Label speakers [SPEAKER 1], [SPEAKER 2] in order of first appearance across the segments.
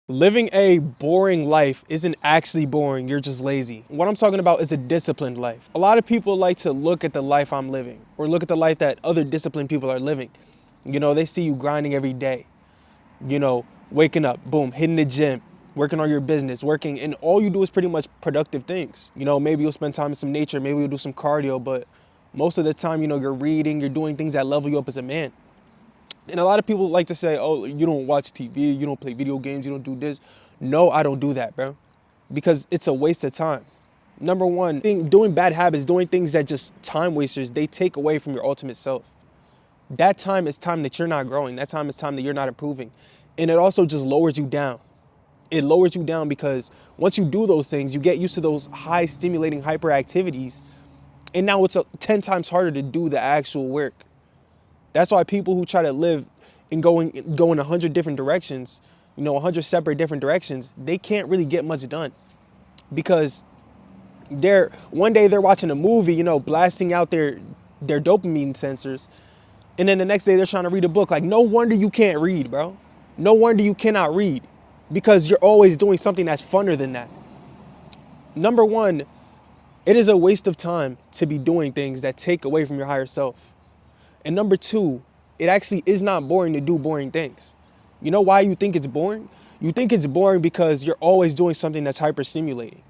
[SPEAKER 1] Living a boring life isn't actually boring, you're just lazy. What I'm talking about is a disciplined life. A lot of people like to look at the life I'm living or look at the life that other disciplined people are living. They see you grinding every day, waking up, boom, hitting the gym, working on your business, working, and all you do is pretty much productive things. Maybe you'll spend time in some nature, maybe you'll do some cardio, but most of the time, you're reading, you're doing things that level you up as a man. And a lot of people like to say, oh, you don't watch TV, you don't play video games, you don't do this. No, I don't do that, bro. Because it's a waste of time. Number one, doing bad habits, doing things that just time wasters, they take away from your ultimate self. That time is time that you're not growing. That time is time that you're not improving. And it also just lowers you down. It lowers you down because once you do those things, you get used to those high stimulating hyperactivities. And now it's 10 times harder to do the actual work. That's why people who try to live and go in 100 different directions, 100 separate different directions, they can't really get much done because one day they're watching a movie, blasting out their dopamine sensors, and then the next day they're trying to read a book. Like, no wonder you can't read, bro. No wonder you cannot read because you're always doing something that's funner than that. Number one, it is a waste of time to be doing things that take away from your higher self. And number two, it actually is not boring to do boring things. You know why you think it's boring? You think it's boring because you're always doing something that's hyper stimulating.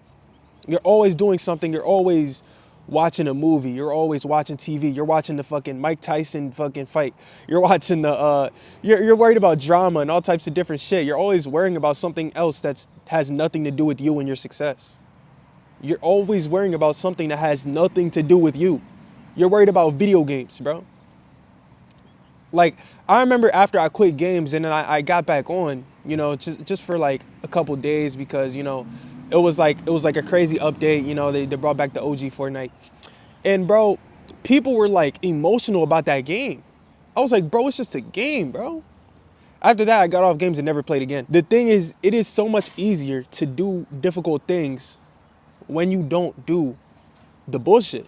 [SPEAKER 1] You're always doing something, you're always watching a movie, you're always watching TV, you're watching the fucking Mike Tyson fucking fight. You're watching you're worried about drama and all types of different shit. You're always worrying about something else that has nothing to do with you and your success. You're always worrying about something that has nothing to do with you. You're worried about video games, bro. Like, I remember after I quit games and then I got back on, just for like a couple days because, it was like a crazy update. They brought back the OG Fortnite. And bro, people were like emotional about that game. I was like, bro, it's just a game, bro. After that, I got off games and never played again. The thing is, it is so much easier to do difficult things when you don't do the bullshit.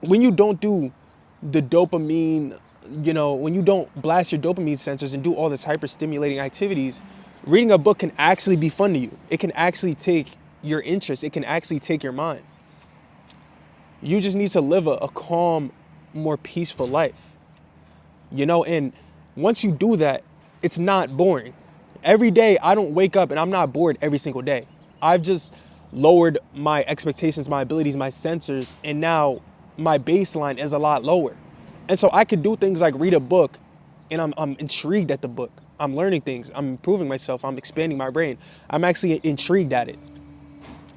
[SPEAKER 1] When you don't do the dopamine, when you don't blast your dopamine sensors and do all this hyper stimulating activities, reading a book can actually be fun to you. It can actually take your interest. It can actually take your mind. You just need to live a calm, more peaceful life. And once you do that, it's not boring. Every day I don't wake up and I'm not bored every single day. I've just lowered my expectations, my abilities, my sensors, and now my baseline is a lot lower. And so I could do things like read a book and I'm intrigued at the book. I'm learning things. I'm improving myself. I'm expanding my brain. I'm actually intrigued at it.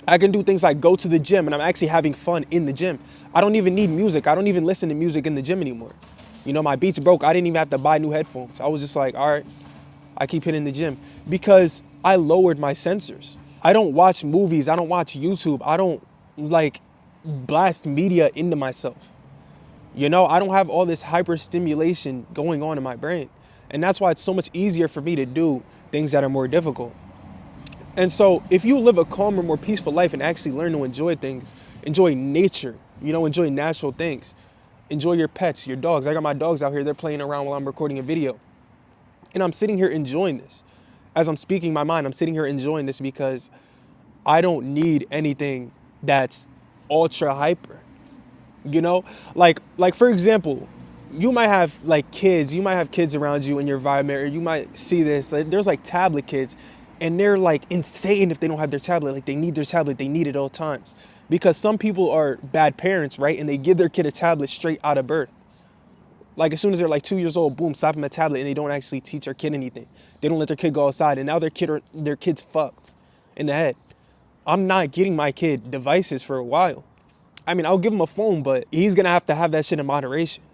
[SPEAKER 1] I can do things like go to the gym and I'm actually having fun in the gym. I don't even need music. I don't even listen to music in the gym anymore. My beats broke. I didn't even have to buy new headphones. I was just like, all right, I keep hitting the gym because I lowered my sensors. I don't watch movies. I don't watch YouTube. I don't like blast media into myself. I don't have all this hyper stimulation going on in my brain. And that's why it's so much easier for me to do things that are more difficult. And so if you live a calmer, more peaceful life and actually learn to enjoy things, enjoy nature, enjoy natural things, enjoy your pets, your dogs. I got my dogs out here, they're playing around while I'm recording a video. And I'm sitting here enjoying this. As I'm speaking my mind, I'm sitting here enjoying this because I don't need anything that's ultra hyper. Like for example, you might have kids around you in your environment, or you might see this, like, there's like tablet kids and they're like insane if they don't have their tablet. Like, they need their tablet, they need it at all times because some people are bad parents, right? And they give their kid a tablet straight out of birth. Like, as soon as they're like 2 years old, boom, slap them a tablet, and they don't actually teach their kid anything. They don't let their kid go outside, and now their kid's fucked in the head. I'm not getting my kid devices for a while. I mean, I'll give him a phone, but he's gonna have to have that shit in moderation.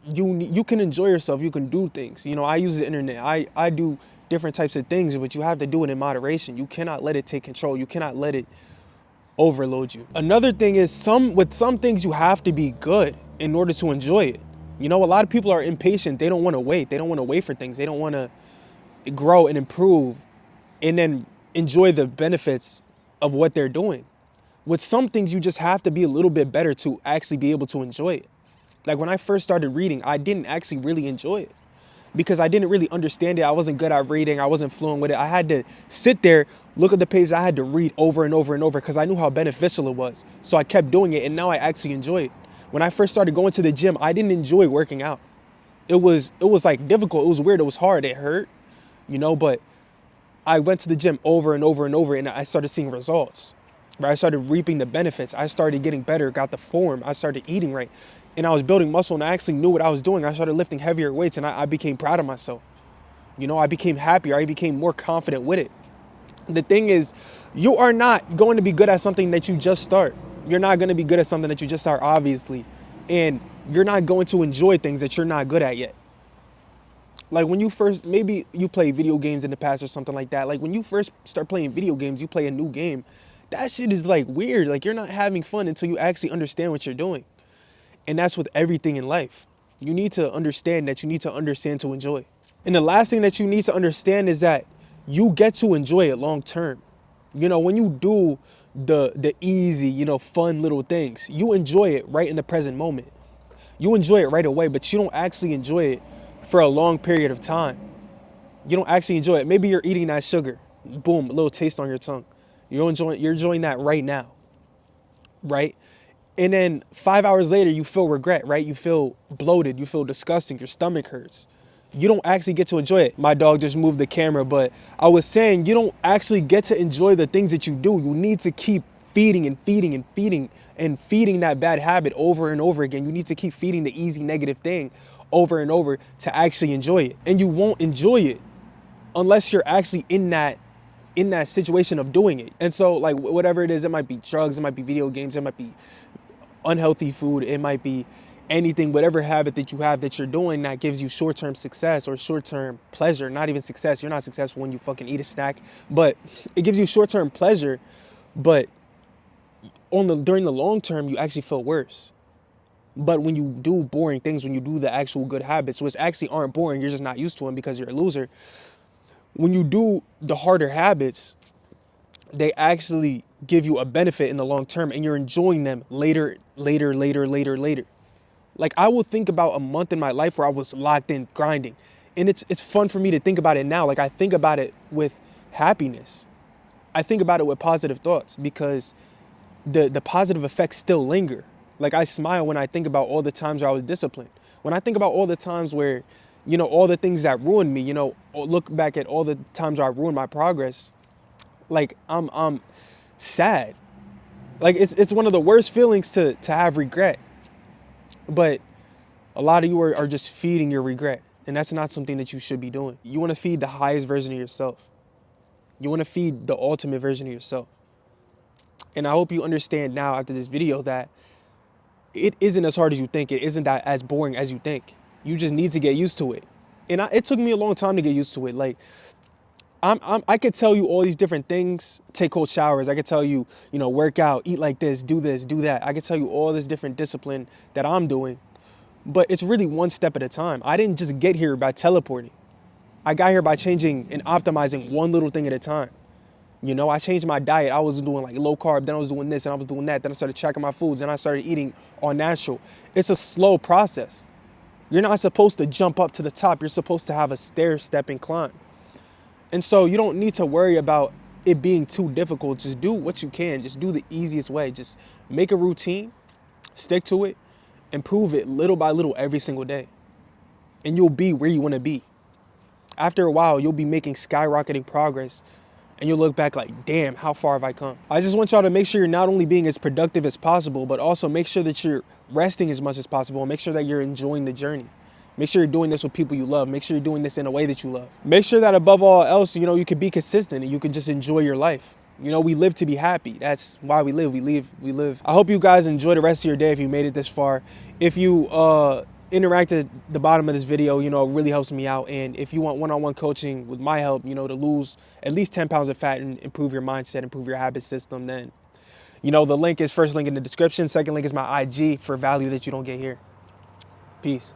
[SPEAKER 1] You can enjoy yourself. You can do things. I use the internet. I do different types of things, but you have to do it in moderation. You cannot let it take control. You cannot let it overload you. Another thing is with some things you have to be good in order to enjoy it. A lot of people are impatient. They don't want to wait. They don't want to wait for things. They don't want to grow and improve and then enjoy the benefits of what they're doing. With some things, you just have to be a little bit better to actually be able to enjoy it. Like, when I first started reading, I didn't actually really enjoy it. because I didn't really understand it. I wasn't good at reading. I wasn't fluent with it. I had to sit there, look at the pages. I had to read over and over and over because I knew how beneficial it was. So I kept doing it, and now I actually enjoy it. When I first started going to the gym, I didn't enjoy working out. It was like difficult. It was weird. It was hard. It hurt, but I went to the gym over and over and over, and I started seeing results. Right? I started reaping the benefits. I started getting better, got the form. I started eating right. And I was building muscle, and I actually knew what I was doing. I started lifting heavier weights, and I became proud of myself. I became happier. I became more confident with it. The thing is, you are not going to be good at something that you just start. You're not going to be good at something that you just start, obviously. And you're not going to enjoy things that you're not good at yet. Like when you first, maybe you play video games in the past or something like that. Like when you first start playing video games, you play a new game. That shit is like weird. Like you're not having fun until you actually understand what you're doing. And that's with everything in life. You need to understand that you need to understand to enjoy. And the last thing that you need to understand is that you get to enjoy it long term. When you do the easy, fun little things, you enjoy it right in the present moment. You enjoy it right away, but you don't actually enjoy it for a long period of time. You don't actually enjoy it. Maybe you're eating that sugar. Boom, a little taste on your tongue. You're enjoying that right now. Right? And then 5 hours later, you feel regret, right? You feel bloated. You feel disgusting. Your stomach hurts. You don't actually get to enjoy it. My dog just moved the camera, but I was saying you don't actually get to enjoy the things that you do. You need to keep feeding and feeding and feeding and feeding that bad habit over and over again. You need to keep feeding the easy negative thing over and over to actually enjoy it. And you won't enjoy it unless you're actually in that situation of doing it. And so like whatever it is, it might be drugs, it might be video games, it might be unhealthy food, it might be anything, whatever habit that you have that you're doing that gives you short-term success or short-term pleasure. Not even success. You're not successful when you fucking eat a snack, but it gives you short-term pleasure. But during the long term, you actually feel worse. But when you do boring things, when you do the actual good habits, which actually aren't boring, you're just not used to them because you're a loser. When you do the harder habits, they actually give you a benefit in the long term, and you're enjoying them later. Like I will think about a month in my life where I was locked in grinding, and it's fun for me to think about it now. Like I think about it with happiness. I think about it with positive thoughts because the positive effects still linger. Like I smile when I think about all the times where I was disciplined. When I think about all the times where, all the things that ruined me, look back at all the times where I ruined my progress. Like I'm sad. Like it's one of the worst feelings to have regret. But a lot of you are just feeding your regret. And that's not something that you should be doing. You want to feed the highest version of yourself. You want to feed the ultimate version of yourself. And I hope you understand now after this video that it isn't as hard as you think. It isn't that as boring as you think. You just need to get used to it. And it took me a long time to get used to it. Like I could tell you all these different things. Take cold showers. I could tell you, work out, eat like this, do that. I could tell you all this different discipline that I'm doing. But it's really one step at a time. I didn't just get here by teleporting. I got here by changing and optimizing one little thing at a time. I changed my diet. I was doing like low carb, then I was doing this and I was doing that. Then I started tracking my foods and I started eating all natural. It's a slow process. You're not supposed to jump up to the top. You're supposed to have a stair-stepping climb. And so you don't need to worry about it being too difficult. Just do what you can. Just do the easiest way. Just make a routine, stick to it, improve it little by little every single day. And you'll be where you want to be. After a while, you'll be making skyrocketing progress. And you'll look back like, damn, how far have I come? I just want y'all to make sure you're not only being as productive as possible, but also make sure that you're resting as much as possible and make sure that you're enjoying the journey. Make sure you're doing this with people you love. Make sure you're doing this in a way that you love. Make sure that above all else, you can be consistent and you can just enjoy your life. We live to be happy. That's why we live. We live. I hope you guys enjoy the rest of your day if you made it this far. If you interacted at the bottom of this video, it really helps me out. And if you want one-on-one coaching with my help, to lose at least 10 pounds of fat and improve your mindset, improve your habit system, then, the link is first link in the description. Second link is my IG for value that you don't get here. Peace.